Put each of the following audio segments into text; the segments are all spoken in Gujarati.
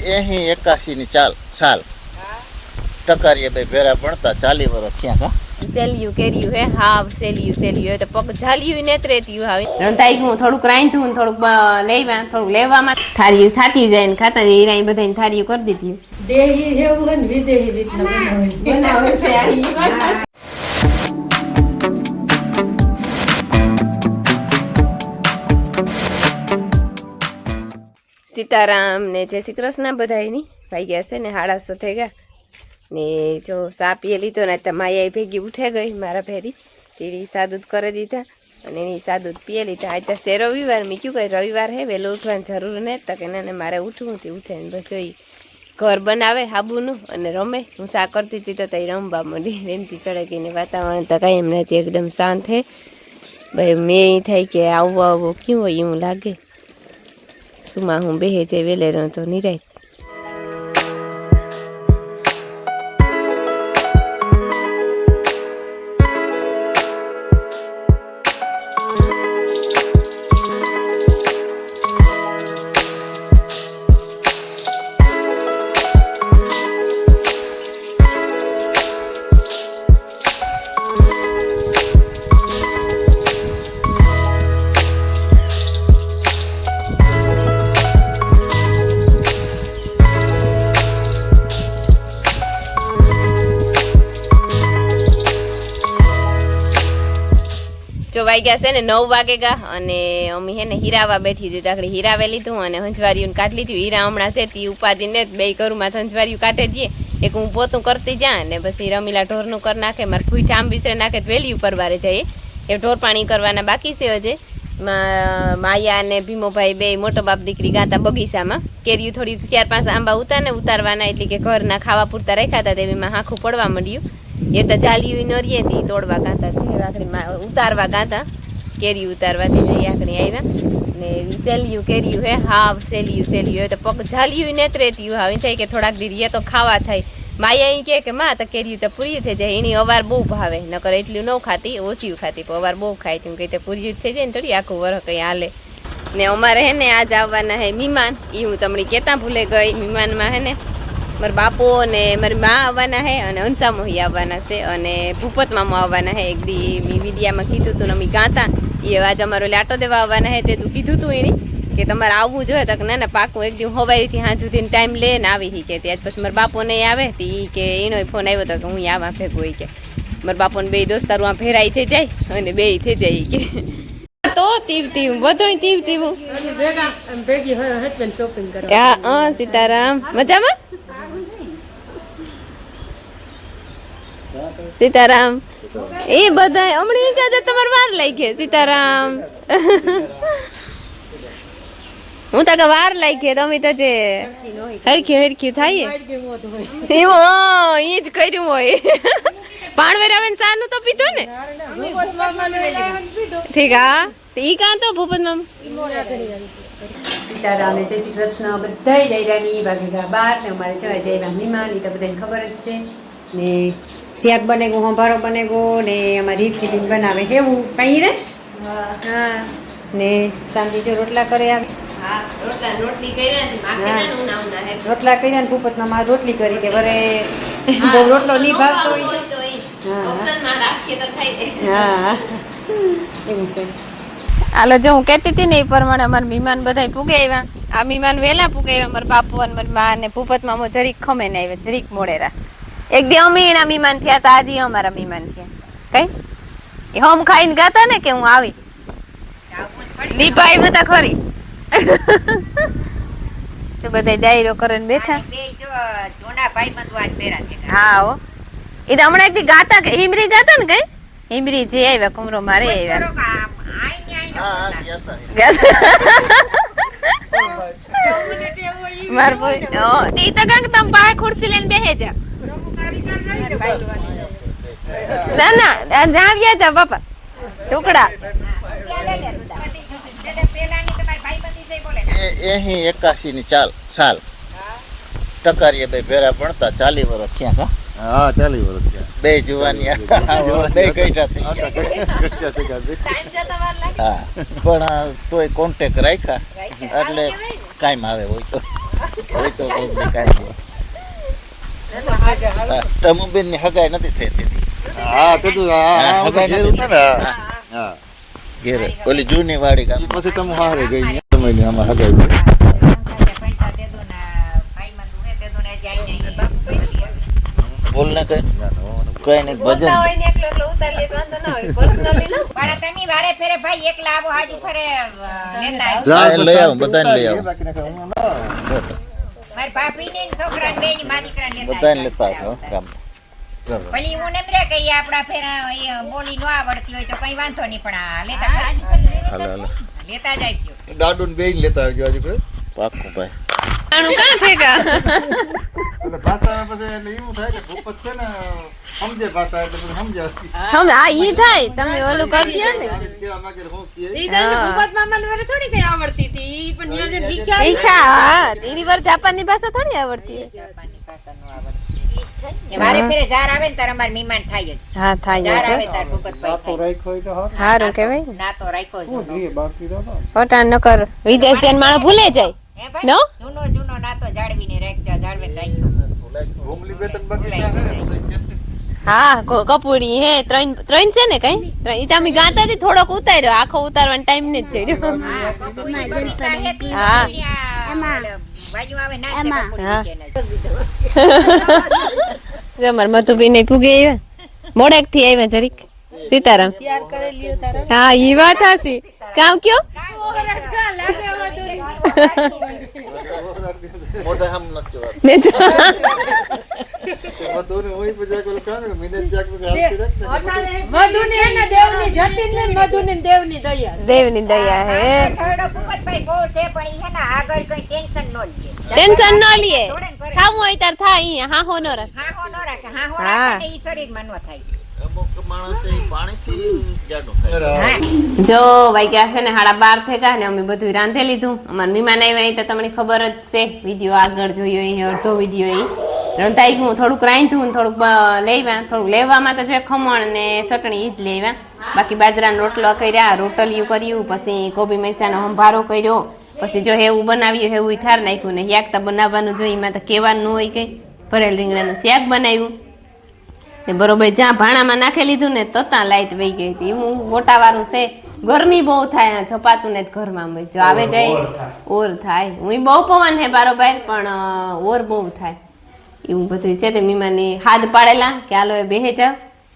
80-81 ની સાલ ટકારીએ બે ભેરા ભણતા 40 વર્ષ થયા કા સેલ્યુ કેર્યું હે હાવ સેલ્યુ તો પગ ઝાલ્યું ને ત્રેત્યું આવે રંતાઈ હું થોડુંક રાંધું થોડુંક લેવામાં થાળીયું થાતી જાય ને ખાતા જાય ઈરાઈ બધાને થાળીયું કરી દીધી દેહી જેવું ને વિદેહી રીતના બનાવે છે સીતારામ ને જય શ્રી કૃષ્ણ બધાયની ભાઈ ગયા છે ને 8:30 થઈ ગયા ને જો સા પીએ લીધો ને તો માયા ભેગી ઉઠે ગઈ મારા ભેરી તેની સાદુદ કરી દીધા અને એની સાદુદ પીએ લીધા આજ છે રવિવાર મેં કયું કઈ રવિવાર હે વહેલું ઉઠવાની જરૂર ને તો કે ના મારે ઉઠવું તે ઉઠે ને બસ જોઈ ઘર બનાવે હાબુનું અને રમે હું સા કરતી હતી તો તઈ રમવા માંડી રેમતી ચડે ગઈને વાતાવરણ તો કાંઈ એમને એકદમ શાંત હે ભાઈ મેં થાય કે આવું કેવું હોય એવું લાગે સુમાં હું બેહે છે વેલેરો તો નિરાય જો વાગ્યા છે ને 9 વાગે ગા અને અમે હે ને હીરાવા બેઠી હતી તાકડી હીરાવે લીધું અને હંજવારીયું કાઢી લીધું હીરા હમણાં છે તી ઉપાધિ ને બે ઘરમાં હંજવારીયું કાઢે દઈએ એક હું પોતું કરતી જા ને પછી રમીલા ઢોરનું કરી નાખે મારે ફૂઈ આમ વિસરે નાખે વેલી ઉપર વારે જાય એ ઢોર પાણી કરવાના બાકી છે હજે માયા અને ભીમોભાઈ બે મોટો બાપ દીકરી ગાતા બગીચામાં કેરીયું થોડી 4-5 આંબા ઉતારવાના એટલે કે ઘરના ખાવા પૂરતા રાખ્યા હતા તેમાં હાંખું પડવા માંડ્યું એ તો જાલિયું નોરીએ હતી તોડવા ગાતા છે આખડી ઉતારવા ગાતા કેરી ઉતારવાથી જઈ આખડી આવ્યા ને સેલ્યુ કેર્યું હે હાવ સેલ્યુ તો પગ જાલિયું ને ત્રેત્યું આવે થાય કે થોડાક દીરી તો ખાવા થાય માયા અહીં કે માં તો કેર્યું તો પૂરી થઈ જાય એની અવાર બહુ ભાવે નકર એટલું ન ખાતી ઓછી ખાતી પણ અવાર બહુ ખાય છે કઈ પૂરી થઈ જાય ને થોડી આખું વરસ કઈ હાલે ને અમારે હે ને આજ આવવાના હે મહેમાન એ હું તમને કહેતા ભૂલે ગઈ મહેમાનમાં હે ને મારા બાપો ને મારી મા આવવાના હે અને હંસામોહી આવવાના છે અને ભૂપત મામા આવવાના હે એક દી મેં વિડીયામાં કીધું હતું ને અમે ગાતા એ આજ અમારો લાટો દેવા આવવાના હે તે તું કીધું તું એની કે તમારે આવવું જોઈએ તો ના પાકું એક દી હવારીથી હાં સુધી ટાઈમ લે ને આવી કે ત્યાર પછી મારા બાપો ને આવે તે કે એનો ફોન આવ્યો હતો કે હું આવા ભેગું હોય કે મારા બાપોને બે દોસ્તારું આ ભેરાઈ થઈ જાય અને બે થઈ જાય કે તો તીવ બધું તીવ ભેગી હોય હસબન્ડ શોપિંગ કરવા હા સીતારામ મજામાં સીતારામ એ બધા હમણાં કાજે તમારે વાર લાગી સીતારામ હું તો કે વાર લાગી તમે તો જે હરખી થાય એવો એ જ કર્યું હોય પાણવેર આવે ને સાનું તો પીધો ને ઠીક હા ઈ કાં તો ભૂપત મામ સીતારામ જય શ્રી કૃષ્ણ બધા ડાયરાની ભાગીગા 12 ને અમારે જવાય જાય મહેમાન એ તો બધાને ખબર જ છે ને શાક બને ગયું સંભારો બને ગયો ને અમારી રીત બનાવે કેવું કઈ રે હા ને શાંતિ જો રોટલા કરે આવે રોટલી કર્યા ને ભૂપતમાં માં રોટલી કરી કે વરે બહુ રોટલો નહીં ભાવતો હોય હા એવું છે હાલો જો હું કહેતી હતી ને એ પ્રમાણે અમારા મહેમાન બધા પૂગે આવ્યા આ મહેમાન વહેલા પૂગે આવ્યા મારા બાપુ અને મારી મા ને ભૂપતમાં જરીક ખમે ને આવ્યા જરીક મોડેરા એક દી અમે એના મહેમાન થયા હતા આજે અમારા મહેમાન થયા કઈ હમ ખાઈને ગાતા ને કે હું આવી દીપાઈ બધા ખરી તો બધા ડાયરો કરીને બેઠા હા હો એ તો હમણાં એક દી ગાતા કે હિમરી ગાતા ને કઈ હિમરી જે આવ્યા કુમરો મારે આવ્યા માર બોય ઈ તો કાંક તમ પાસે ખુરશી લઈને બેહે જા ના આવ્યા જા બાપા ટુકડા 80-81 ની સાલ ટકારીએ બે ભેરા ભણતા 40 વર્ષ થયા કા હા 40 વર્ષ થયા બે જુવાની બે ગઈઠા થઈ હા પણ તોય કોન્ટેક્ટ રાખ્યા એટલે કાયમ આવે હોય તો હવે તો કોક દી કાઢી લે. ટમુબેન ની હગાઈ નથી થઈ હતી હા તે તું હા, આ ઘેર ઉતા ને હા ઘેરે ઓલી જૂની વાડી ગામ ઈ પછી તમે હારે ગઈ ને તમે ને આમાં હગાઈ બોલ ને કઈ ના કઈ નહીં ભજન હોય ને એકલો એકલો ઉતારી લે તો વાંધો ના હોય પર્સનલી ના પણ તમે વારે ફેરે ભાઈ એકલા આવો હાજુ ફરે લેતા આવો. હા, લઈ આવું, બધાને લઈ આવું. બાકી ના હું ના મારી ભાભીને ને છોકરાને બેયને મા દીકરાને લેતા બધાને આવો. લેતા આવ્યો ગામ ભલી હું એમ રે કે ઈ આપણા ફેરા એ બોલી ન આવડતી હોય તો કઈ વાંધો નહીં પણ આ લેતા ખરી. હાલો હાલો લેતા જાય છે. દાડુ ને બેન લેતા આવજો આજે કરે પાકું ભાઈ આનું કાં ભેગા એટલે ભાષામાં પછી એટલે એવું થાય કે ભૂપત છે ને સમજે ભાષા એટલે પછી સમજે હમ આ ઈ થાય તમે ઓલું કરી દો ને કેવા માંગે હું કીએ ઈ તો ભૂપત મામાને વારે થોડી કઈ આવડતી હતી ઈ પણ ન્યા જઈને શીખ્યા શીખ્યા હા એની વાર જાપાનની ભાષા થોડી આવડતી હોય જાપાનની ભાષા ન આવડતી. ને વારે ફેરે જાર આવે ને તાર અમાર મહેમાન થાય જ. હા થાય જાર આવે છે તાર ભૂપતભાઈ થાય. રાખ્યો હોય તો હાર સારું કહેવાય ના તો રાખ્યો જ. હું ધીરે બાકી તો પટાણ ન કર વિદેશ જઈને માણસ ભૂલે જાય હે ભાઈ? નો? જૂનો જૂનો નાતો જાળવીને રાખજો, જાળવીને રાખ્યો. હોમલી વેતન બગીચા છે ને પછી હા કપૂરી હે ત્રણ છે ને કઈ ઈ તમે ગાતા હતી થોડોક ઉતાર્યો આખો ઉતારવાનો ટાઈમ ને જ જડ્યો હા, કપૂરી બગીચા સાહેબ, હા. આ બાજુ આવે ના છે કપૂરી હા. કે ના. જો માર મધુબીને પૂગે આવ્યા મોડેક થી આવ્યા જરીક સીતારામ હા ઈ વાત હાસી કામ કયો મોઢા હમ નથી વાત ને જો બધું હોય પછી કોલ કામ મિનિટ જાક નું હાલતી રાખ મધુની હે ને દેવની જતીન ને મધુની દેવની દયા દેવની દયા હે ખરડો ભૂપતભાઈ બહુ છે પણ ઈ હે ને આગળ કઈ ટેન્શન ન લે. ટેન્શન ન લીએ થાવું હોય તાર થાય અહીંયા હા હો ન રાખ હા હો ન રાખે, હા હો હા. રાખે તો ઈ શરીરમાં ન થાય. અમુક માણસ એ પાણીથી જાડો થાય હા. જો વાગ્યા છે ને 12:30 થઈ ગયા ને અમે બધું રાંધે લીધું અમાર મહેમાન આવ્યા એ તો તમને ખબર જ છે વિડીયો આગળ જોયો એ અડધો વિડીયો એ રંધાઈ ગયું થોડુંક રાંધ્યું ને થોડુંક લેવા થોડુંક લેવામાં તો જે ખમણ ને ચટણી ઈ જ લેવા બાકી બાજરાનો રોટલો કર્યા રોટલિયું કર્યું પછી કોબી મૈસાનો સંભારો કર્યો પછી જો હેવું બનાવ્યું હેવું ઈ ઠાર નાખ્યું ને શાક તો બનાવવાનું જોઈએ એમાં તો કહેવાનું હોય કઈ ભરેલ રીંગણાનું શાક બનાવ્યું ને બરોબર જ્યાં ભાણામાં નાખી લીધું ને તો ત્યાં લાઈટ વહી ગઈ હતી હું ગોટાવાળું છે ગરમી બહુ થાય છપાતું ને જ ઘરમાં જો આવે જાય ઓર થાય હું બહુ પવન હે બારોબાર પણ ઓર બહુ થાય એવું બધું છે તે મીમાની હાથ પાડેલા કે હાલો એ બેહે જાવ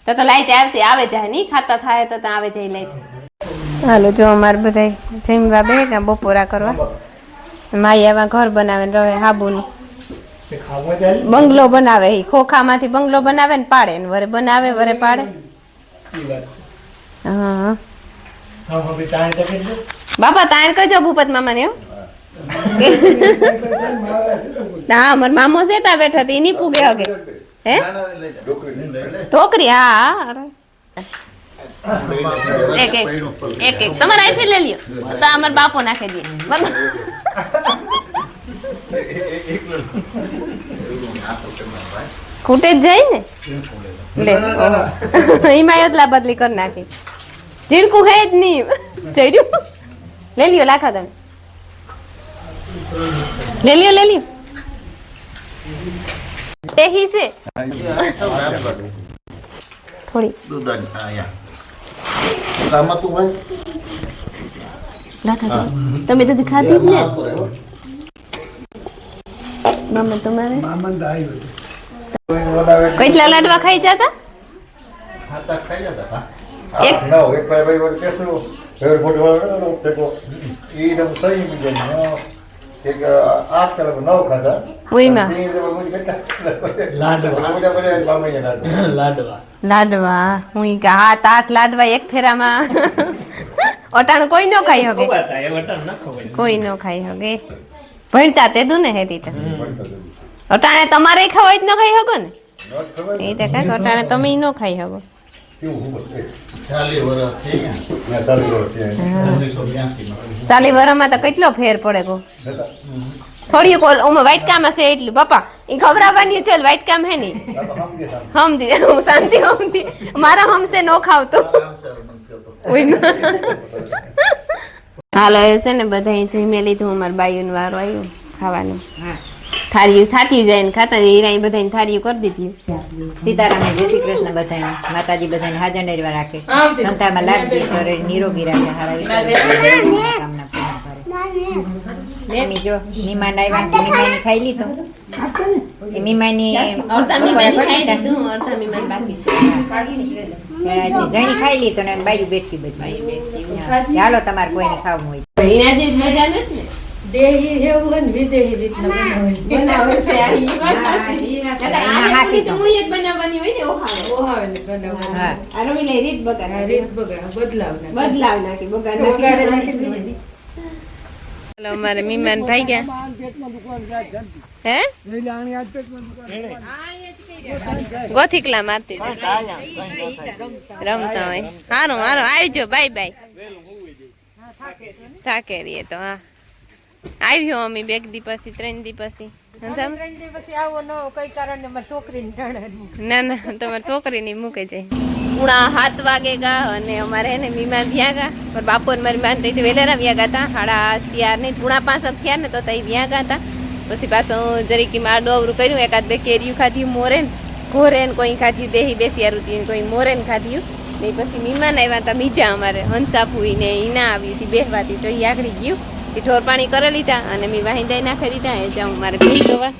તો લાઈટ આવતી આવે જાય નહીં ખાતા થાય તો ત્યાં આવે જાય લાઈટ હાલો જો અમારે બધા જમવા બે કે બપોરા કરવા માઈ આવા ઘર બનાવે ને રહે હાબુનું બંગલો બનાવે ઈ ખોખામાંથી બંગલો બનાવે ને પાડે ને વરે બનાવે વરે પાડે હા બાપા તાણ કહેજો ભૂપત મામા ને હા માર મામો સેટા બેઠા હતી એની પૂગે હગે હે ઢોકરી હા અરે. એક એક એક એક તમારે અહીંથી લઈ લ્યો તો અમાર બાપો નાખી દે બરાબર ખૂટે જ જાય ને લે હિમાયતલા બદલી કરી નાખી ઝીણકું હે જ નહીં જઈડ્યું લઈ લ્યો લાખા તમે લઈ લ્યો તેહી છે થોડી દૂધ અહીંયા કામ હતું ભાઈ લાખા તમે તો ખાધી જ ને મમ્મી તમારે કેટલા લાડવા ખાઈ જતા હાથ ખાઈ જતા એક ના એક ભાઈ ભાઈ કેસો એવર ફોટો વાળો તેકો ઈ નમ સહી બીજે નો એક 8 કલાક 9 ખાધા ઉઈમાં લાડવા ઓડા બડે બામણીયા લાડવા લાડવા હું ઈ કે 7-8 લાડવા એક ફેરામાં અટાણ કોઈ નો ખાઈ હગે કોઈ નો ખાઈ હગે ભણતા તે દુ ને હેરી તો અટાણે તમારે ખવાય જ ન ખાઈ હગો ને એ તો કાંઈક અટાણે તમે નો ખાઈ હગો 40 વર્ષ થઈ ગયા ના ચાલુ છે 1982 માં સાલી વરમાં તો કેટલો ફેર પડે ગો થોડી કોલ ઉમાં વાઈટ કામ હશે એટલું બાપા એ ખબરાવાની ચાલ વાઈટ કામ હે નહીં હમદી હું શાંતિ હમદી મારા હમસે નો ખાવતો હાલો એ છે ને બધા જમી લીધું અમાર બાયુન વારો આવ્યું ખાવાનું હા થાળીઓ થાતી જાય ને ખાતા જાય હીરા બધાને થાળીઓ કરી દીધી સીતારામને જય શ્રી કૃષ્ણ બધાને માતાજી બધાને હાજર નરવા રાખે સંતામાં લાગી કરે નિરોગી રાખે હારા કામના પૂર્ણ કરે મમ્મી જો મહેમાન આવ્યા મહેમાની ખાઈ લીધું એ મહેમાની અડધા મીમાન ખાઈ દીધું અડધા મીમાન બાકી જણી ખાઈ લીધું ને બાયું બેઠી બધી ચાલો તમારે કોઈને ખાવું હોય હીરા જે મજા નથી દેહી એવું હોય ને વિદેહી રીતના બનાવે બનાવે છે હાસી તો. હું એક બનાવવાની હોય ને ઓહાવે ઓહાવેલી બનાવવાની. હા આ રમી લઈ રીત બગાડ આ રીત બદલાવ નાખે. બદલાવ નાખી બગાડ વગાડે નાખી નાખી. ચાલો અમારે મહેમાન ભાઈ ગયા હે ગોથીકલા મારતી હતી. રમતા હોય હારું હારું આવજો બાય બાય થાકે રહીએ તો હા આવ્યો અમે બે દી પછી 3 દી પછી સમજામ? ના ના તમારી છોકરીની મૂકે જાય પૂણા 7 વાગે ગા અને અમારે એને મીમાન થયા ગા પણ બાપોર મારી માન તો વેલેરા વ્યા ગયા હતા 4:30 નહીં પૂણા 5 થયા ને તો તઈ વ્યા ગયા હતા પછી પાછું જરીક માં ડોવરું કર્યું એકાદ બે કેરીયું ખાધ્યું મોરેન ઘોરેન કોઈ ખાધ્યું દેહી બેસી કોઈ મોરેન ખાધ્યું ને પછી મીમાન આવ્યા હતા બીજા અમારે હંસાફુઈ ને ઈના આવી હતી બેહવાથી તો એ આગળ ગયું ઢોર પાણી કરી લીધા અને મેં વાહિંદાઈ નાખી દીધા એ જાઉં મારે ભીન ધોવા